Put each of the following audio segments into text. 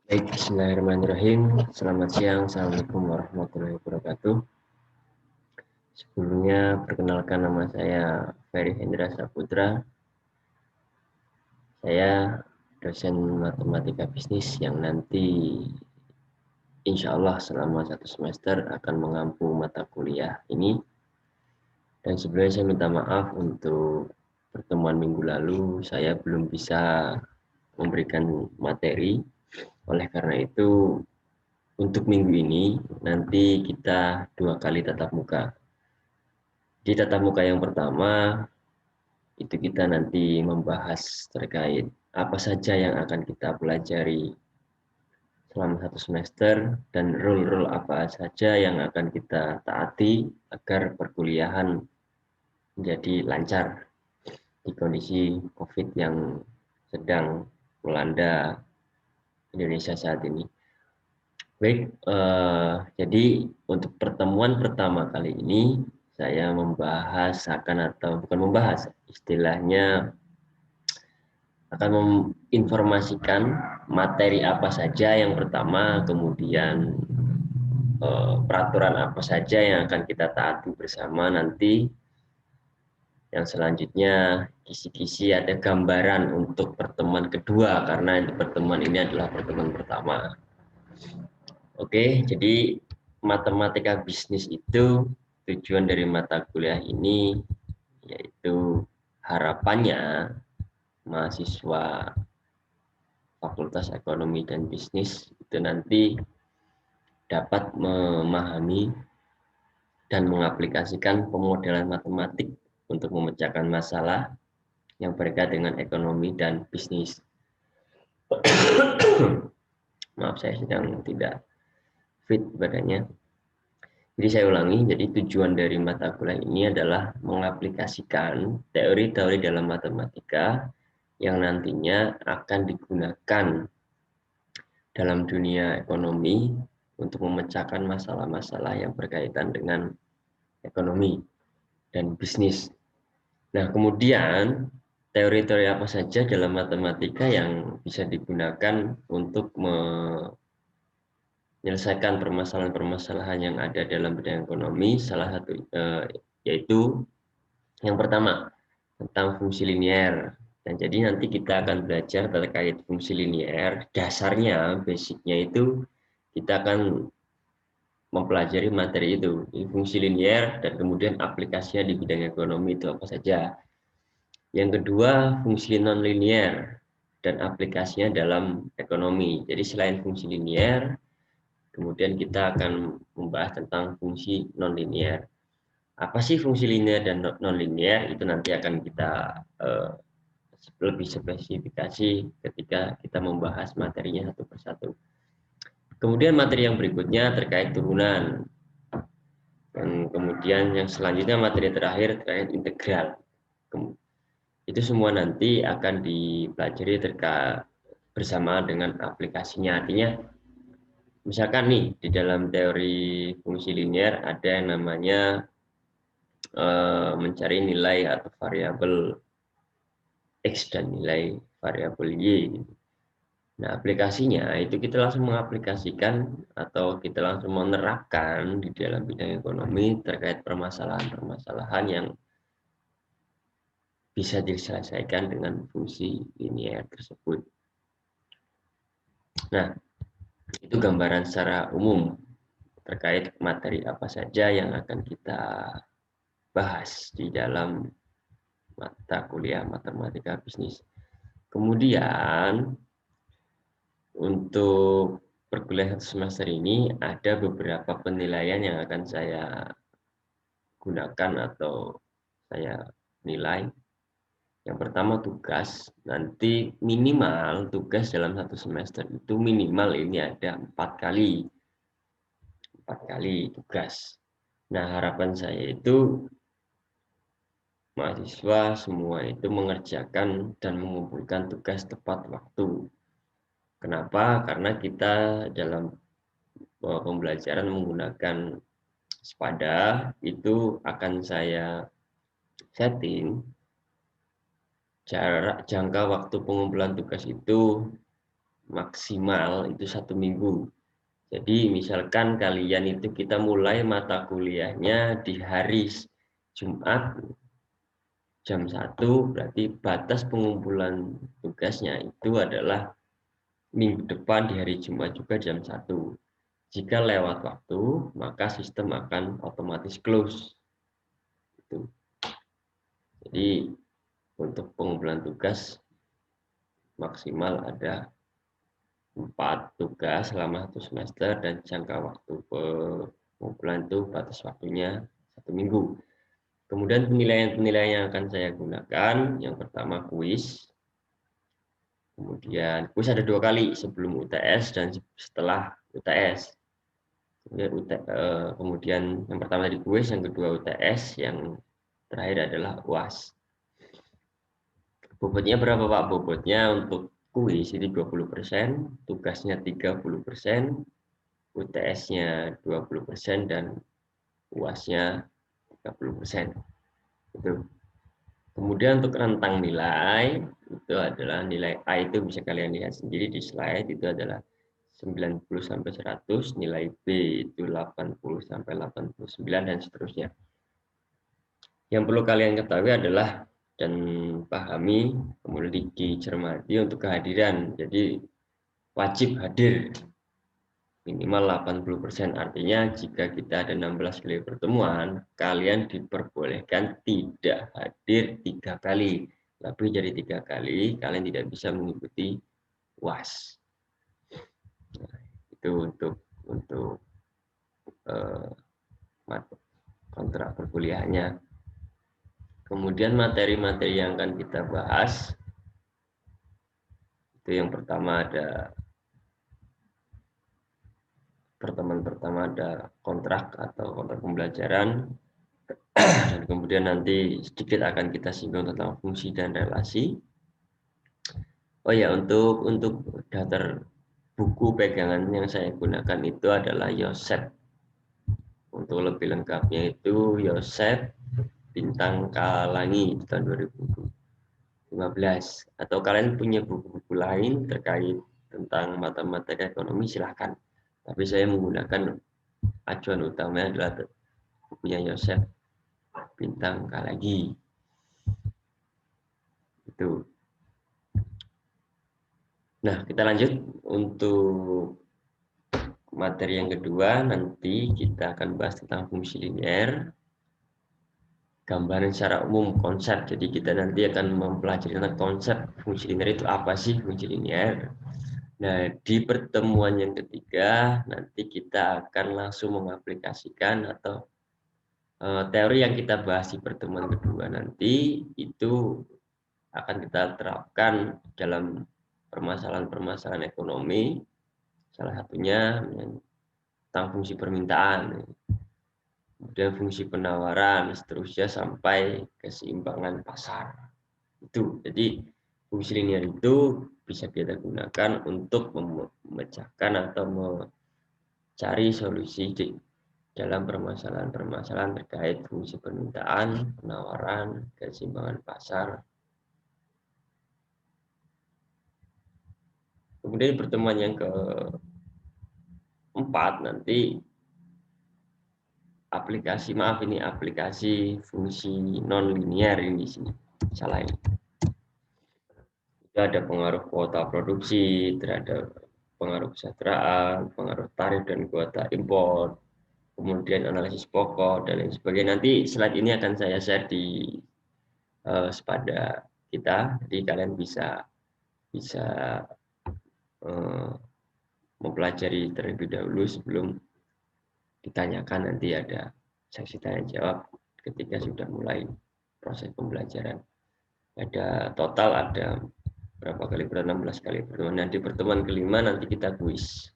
Baik, bismillahirrahmanirrahim. Selamat siang, assalamualaikum warahmatullahi wabarakatuh. Sebelumnya, perkenalkan nama saya Ferry Hendra Saputra. Saya dosen matematika bisnis yang nanti insya Allah selama 1 semester akan mengampu mata kuliah ini. Dan sebelumnya saya minta maaf untuk pertemuan minggu lalu, saya belum bisa memberikan materi. Oleh karena itu, untuk minggu ini nanti kita 2 kali tatap muka. Di tatap muka yang pertama itu kita nanti membahas terkait apa saja yang akan kita pelajari selama 1 semester dan rule-rule apa saja yang akan kita taati agar perkuliahan menjadi lancar di kondisi COVID yang sedang melanda Indonesia saat ini. Baik, jadi untuk pertemuan pertama kali ini saya membahas bukan membahas, istilahnya akan menginformasikan materi apa saja yang pertama, kemudian peraturan apa saja yang akan kita taati bersama nanti. Yang selanjutnya kisi-kisi ada gambaran untuk pertemuan kedua karena pertemuan ini adalah pertemuan pertama. Oke, jadi matematika bisnis itu tujuan dari mata kuliah ini yaitu harapannya mahasiswa Fakultas Ekonomi dan Bisnis itu nanti dapat memahami dan mengaplikasikan pemodelan matematik untuk memecahkan masalah yang berkaitan dengan ekonomi dan bisnis. Maaf, saya sedang tidak fit badannya. Jadi saya ulangi, jadi tujuan dari mata kuliah ini adalah mengaplikasikan teori-teori dalam matematika yang nantinya akan digunakan dalam dunia ekonomi untuk memecahkan masalah-masalah yang berkaitan dengan ekonomi dan bisnis. Nah, kemudian teori-teori apa saja dalam matematika yang bisa digunakan untuk menyelesaikan permasalahan-permasalahan yang ada dalam bidang ekonomi, salah satu yaitu yang pertama tentang fungsi linier. Dan jadi nanti kita akan belajar terkait fungsi linier, dasarnya, basicnya itu kita akan mempelajari materi itu, fungsi linier dan kemudian aplikasinya di bidang ekonomi itu apa saja. Yang kedua, fungsi non-linier dan aplikasinya dalam ekonomi. Jadi selain fungsi linier, kemudian kita akan membahas tentang fungsi non-linier. Apa sih fungsi linier dan non-linier? Itu nanti akan kita lebih spesifikasi ketika kita membahas materinya satu persatu. Kemudian materi yang berikutnya terkait turunan. Dan kemudian yang selanjutnya materi terakhir terkait integral. Itu semua nanti akan dipelajari terkait bersama dengan aplikasinya. Artinya, misalkan nih di dalam teori fungsi linier ada yang namanya mencari nilai atau variabel X dan nilai variabel Y. Nah, aplikasinya itu kita langsung mengaplikasikan atau kita langsung menerapkan di dalam bidang ekonomi terkait permasalahan-permasalahan yang bisa diselesaikan dengan fungsi linier tersebut. Nah, itu gambaran secara umum terkait materi apa saja yang akan kita bahas di dalam mata kuliah matematika bisnis. Kemudian untuk perkuliahan semester ini ada beberapa penilaian yang akan saya gunakan atau saya nilai. Yang pertama tugas, nanti minimal tugas dalam 1 semester itu minimal ini ada 4 kali tugas. Nah, harapan saya itu mahasiswa semua itu mengerjakan dan mengumpulkan tugas tepat waktu. Kenapa? Karena kita dalam pembelajaran menggunakan Spada itu akan saya setting jarak jangka waktu pengumpulan tugas itu maksimal itu 1 minggu. Jadi misalkan kalian itu kita mulai mata kuliahnya di hari Jumat jam 1, berarti batas pengumpulan tugasnya itu adalah minggu depan di hari Jumat juga jam 1. Jika lewat waktu, maka sistem akan otomatis close. Jadi untuk pengumpulan tugas maksimal ada 4 tugas selama 1 semester dan jangka waktu pengumpulan itu batas waktunya 1 minggu. Kemudian penilaian-penilaian yang akan saya gunakan, yang pertama kuis. Kemudian kuis ada 2 kali, sebelum UTS dan setelah UTS. Kemudian yang pertama tadi kuis, yang kedua UTS, yang terakhir adalah UAS. Bobotnya berapa Pak? Bobotnya untuk kuis ini 20%, tugasnya 30%, UTS-nya 20% dan UAS-nya 30%. Itu. Kemudian untuk rentang nilai itu adalah nilai A, itu bisa kalian lihat sendiri di slide, itu adalah 90 sampai 100, nilai B itu 80 sampai 89 dan seterusnya. Yang perlu kalian ketahui adalah dan pahami, kemudian dicermati untuk kehadiran. Jadi wajib hadir minimal 80%. Artinya jika kita ada 16 kali pertemuan, kalian diperbolehkan tidak hadir 3 kali. Lebih dari 3 kali, kalian tidak bisa mengikuti UAS. Nah, itu untuk kontrak perkuliahannya. Kemudian materi-materi yang akan kita bahas, itu yang pertama ada pertemuan pertama ada kontrak atau kontrak pembelajaran, dan kemudian nanti sedikit akan kita singgung tentang fungsi dan relasi. Oh ya, untuk daftar buku pegangan yang saya gunakan itu adalah Yosef. Untuk lebih lengkapnya itu Yosef Bintang Kalangi tahun 2015. Atau kalian punya buku-buku lain terkait tentang matematika ekonomi, silahkan. Tapi saya menggunakan acuan utamanya adalah bukunya Yosef Bintang Kalangi. Itu. Nah, kita lanjut untuk materi yang kedua. Nanti kita akan bahas tentang fungsi linear, gambaran secara umum, konsep. Jadi kita nanti akan mempelajari tentang konsep fungsi linear itu apa sih fungsi linear. Nah, di pertemuan yang ketiga nanti kita akan langsung mengaplikasikan atau teori yang kita bahas di pertemuan kedua nanti itu akan kita terapkan dalam permasalahan-permasalahan ekonomi, salah satunya tentang fungsi permintaan, kemudian fungsi penawaran, seterusnya sampai keseimbangan pasar. Itu. Jadi fungsi linear itu bisa kita gunakan untuk memecahkan atau mencari solusi dalam permasalahan-permasalahan terkait fungsi permintaan, penawaran, keseimbangan pasar. Kemudian pertemuan yang keempat nanti aplikasi fungsi non linear ini di sini. Salah ini. Itu ada pengaruh kuota produksi terhadap pengaruh kesejahteraan, pengaruh tarif dan kuota impor, kemudian analisis pokok dan lain sebagainya. Nanti slide ini akan saya share di pada kita, jadi kalian bisa mempelajari terlebih dahulu sebelum ditanyakan. Nanti ada sesi tanya jawab ketika sudah mulai proses pembelajaran. Ada total ada berapa kali, 16 kali pertemuan. Nah, di pertemuan kelima nanti kita kuis.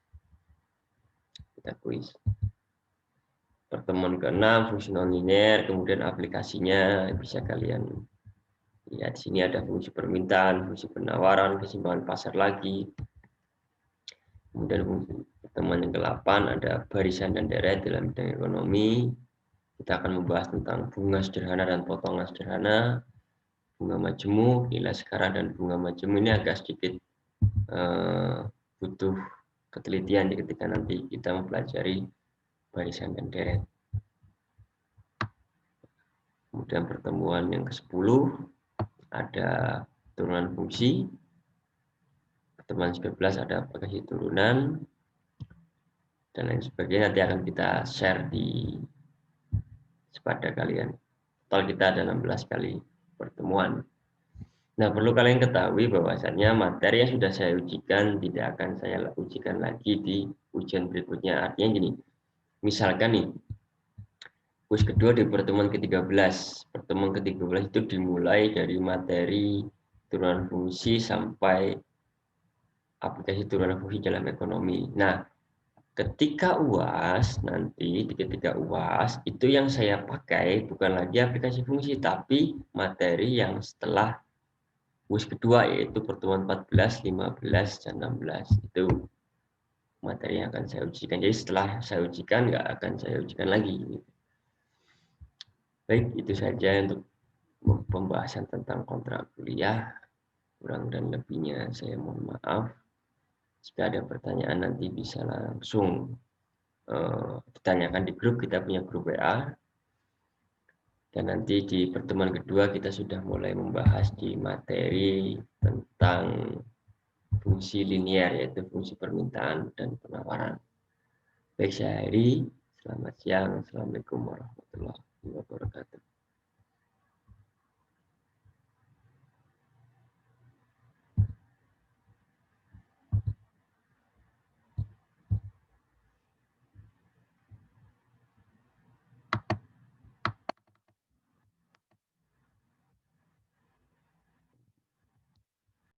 Pertemuan ke-6 fungsi non-linear, kemudian aplikasinya bisa kalian lihat. Sini ada fungsi permintaan, fungsi penawaran, keseimbangan pasar lagi. Kemudian pertemuan yang ke-8 ada barisan dan deret dalam bidang ekonomi. Kita akan membahas tentang bunga sederhana dan potongan sederhana, bunga majemuk, nilai sekarang dan bunga majemuk. Ini agak sedikit butuh ketelitian ketika nanti kita mempelajari barisan dan deret. Kemudian pertemuan yang ke-10 ada turunan fungsi. Pertemuan 19 ada aplikasi turunan dan lain sebagainya. Nanti akan kita share kepada kalian. Total kita ada 16 kali pertemuan. Nah, perlu kalian ketahui bahwasannya materi yang sudah saya ujikan tidak akan saya ujikan lagi di ujian berikutnya. Artinya gini, misalkan nih, kuis kedua di pertemuan ke-13. Pertemuan ke-13 itu dimulai dari materi turunan fungsi sampai aplikasi turunan fungsi dalam ekonomi. Nah, ketika UAS nanti, ketika UAS, itu yang saya pakai bukan lagi aplikasi fungsi, tapi materi yang setelah kuis kedua, yaitu pertemuan 14, 15, dan 16. Itu materi yang akan saya ujikan. Jadi setelah saya ujikan, nggak akan saya ujikan lagi. Baik, itu saja untuk pembahasan tentang kontrak kuliah. Kurang dan lebihnya saya mohon maaf. Jika ada pertanyaan nanti bisa langsung ditanyakan di grup, kita punya grup WA. Dan nanti di pertemuan kedua kita sudah mulai membahas di materi tentang fungsi linier, yaitu fungsi permintaan dan penawaran. Baik, saya Heri. Selamat siang. Assalamualaikum warahmatullahi wabarakatuh.